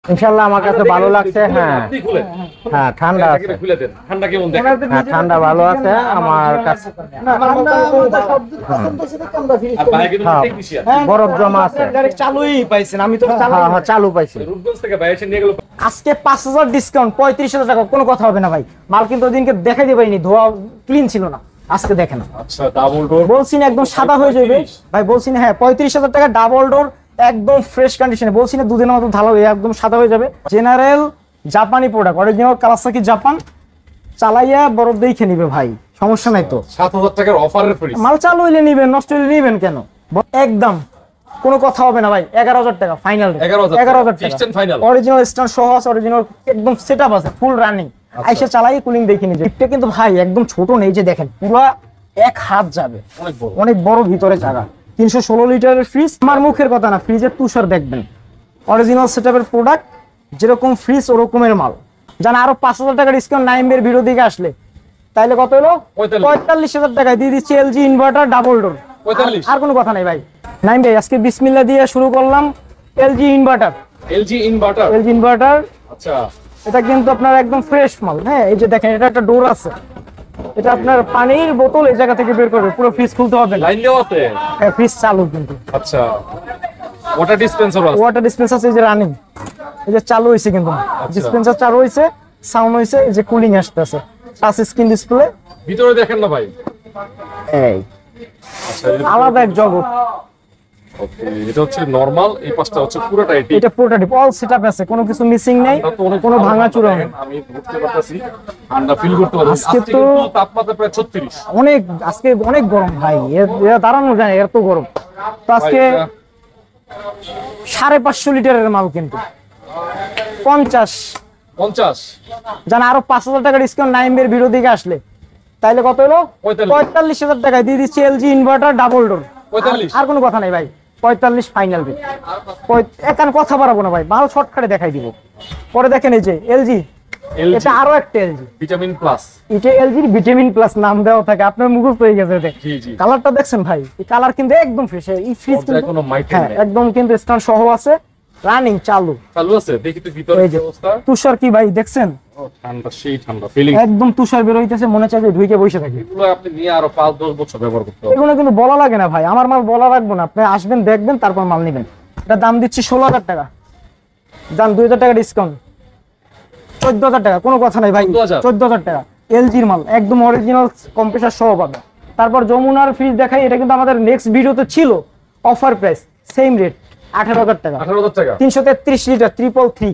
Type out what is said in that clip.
ইনশাআল্লাহ আমার কাছে ভালো লাগছে। হ্যাঁ হ্যাঁ, ঠান্ডা আছে। খুলে দেন, ঠান্ডা কেমন দেখেন? হ্যাঁ, ঠান্ডা ভালো আছে আমার কাছে। আর ভাই কিন্তু হ্যাঁ, টেকনিশিয়ান, বরফ জমা আছে। চালুই পাইছেন, আমি তো হ্যাঁ হ্যাঁ, চালু পাইছি। রূপগঞ্জ থেকে ভাই এসে নিয়ে গেল। আজকে 5000 ডিসকাউন্ট, 35,000 টাকা, কোনো কথা হবে না ভাই। মাল কিন্তু ওদিনকে দেখাই দিবাইনি, ধোয়া ক্লিন ছিল না, আজকে দেখেন। আচ্ছা, ডাবল ডোর বলছি না একদম সাদা হয়ে যাবে ভাই, বলছি না। হ্যাঁ, 35,000 টাকা ডাবল ডোর, একদম ফ্রেশ কন্ডিশনে, বলছি না দুদিনের মতো ঢালা হয়ে একদম সাদা হয়ে যাবে। জেনারেল জাপানি প্রোডাক্ট, অরিজিনাল কাওয়াসাকি জাপান, চালাইয়া বরফ দেখে নিবে ভাই, সমস্যা নাই তো। 7000 টাকার অফারের ফ্রিজ। মাল চালু হইলে নিবেন, নষ্ট হইলে নিবেন কেন? একদম কোনো কথা হবে না ভাই। 11,000 টাকা final. 11,000 fixed and final. Original stand সহ আছে, অরিজিনাল একদম সেটআপ আছে, ফুল রানিং। আইসা চালাই কুলিং দেখে নিয়ে এটা কিন্তু ভাই একদম ছোট নেই, যে দেখেন পুরো এক হাত যাবে, অনেক বড়। অনেক বড় ভিতরে জায়গা। 316 লিটারের ফ্রিজ। আমার মুখের কথা না, ফ্রিজের তুষার দেখবেন। অরিজিনাল সেটআপের প্রোডাক্ট, যেরকম ফ্রিজ ওরকমের মাল। জানা আরো 5,000 টাকা ডিসকাউন্ট নাইমের ভিডিও দিকে আসলে, তাইলে কত হলো? 45,000 টাকায় দিয়ে দিচ্ছি এলজি ইনভার্টার ডাবল ডোর। 45। আর কোনো কথা নাই ভাই। নাইম ভাই আজকে বিসমিল্লাহ দিয়ে শুরু করলাম। LG inverter, LG inverter. LG inverter. আচ্ছা, এটা কিন্তু আপনার একদম ফ্রেশ মাল। হ্যাঁ, এই যে দেখেন, এটা একটা ডোর আছে, এটা আপনার পানির বোতল এই জায়গা থেকে বের করবে, পুরো ফ্রিজ খুলতে হবে না। লাইন দেওয়া আছে। হ্যাঁ, ফ্রিজ চালু কিন্তু। আচ্ছা, ওয়াটার ডিসপেন্সার আছে। ওয়াটার ডিসপেন্সার আছে, এই যে রানিং, এই যে চালু হয়েছে কিন্তু, ডিসপেন্সার চালু হয়েছে, সাউন্ড হয়েছে, এই যে কুলিং আসতেছে, টাচ স্ক্রিন ডিসপ্লে। ভিতরে দেখেন না ভাই। এই আচ্ছা, আলাদা এক জগৎ। ওকে, এটা হচ্ছে নরমাল, এই পাশটা হচ্ছে পুরোটা এটি। এটা পুরোটা ডিপ, অল সেটআপ আছে, কোনো কিছু মিসিং নাই, ঠান্ডা তো অনেক কোনো ভালো ভাঙাচুরা দেখেন, নেই। আমি বুঝতে পারতেছি, ঠান্ডা ফিল করতে পারছি। আজকে আজকে তো- কিন্তু তাপমাত্রা প্রায় 36। অনেক, আজকে অনেক গরম ভাই, এরা দাঁড়ানো যায় না, এত গরম। তো আজকে ভাই, এটা 550 লিটারের মাল কিন্তু 50। 50। জানা আরো 5,000 টাকা ডিসকাউন্ট নাইমের ভিডিও দিকে আসলে, তাইলে কত হলো? 45,000 টাকায় দিয়ে দিচ্ছি এলজি ইনভার্টার ডাবল ডোর। 45। আর কোনো কথা নাই ভাই, 45 ফাইনাল রেট। এখানে কথা বাড়াবো না ভাই, মাল শর্টকাটে দেখাই দিব। পরে দেখেন এই যে এলজি, LG এটা আরো একটা এলজি, ভিটামিন প্লাস। এটা এলজির ভিটামিন প্লাস নাম দেওয়া থাকে, আপনার মুখস্থ হয়ে গেছে। জি জি। কালারটা দেখছেন ভাই, এই কালার কিন্তু একদম ফ্রেশ। এই ফ্রিজ দরজায় কিন্তু কোনো মাইটেন হ্যাঁ নেই। একদম কিন্তু স্ট্যান্ড সহ আছে, রানিং চালু। চালু আছে, দেখি তো ভিতরে এই কি যে অবস্থা। তুষার কি ভাই দেখছেন, ও, ঠান্ডা, সেই ঠান্ডা ফিলিং। একদম তুষার বের হইতেছে, মনে চাই যে ঢুকে বসে থাকি। এগুলো আপনি নিয়ে আরো 5-10 বছর ব্যবহার করতে পারবেন। এগুলো কিন্তু বলা লাগে না ভাই, আমার মাল বলা লাগবে না, আপনি আসবেন দেখবেন তারপর মাল নেবেন। এটা দাম দিচ্ছি 16,000 টাকা, দাম 2,000 টাকা ডিসকাউন্ট, 14,000 টাকা, কোনো কথা নাই ভাই। 14,000 টাকা এলজির মাল, একদম অরিজিনাল কম্প্রেসার সহ পাবে। তারপর যমুনার ফ্রিজ দেখাই, এটা কিন্তু আমাদের নেক্সট ভিডিওতে ছিল, অফার প্রাইস সেম রেট 18,000 টাকা, 18,000 টাকা। 333 লিটার 333।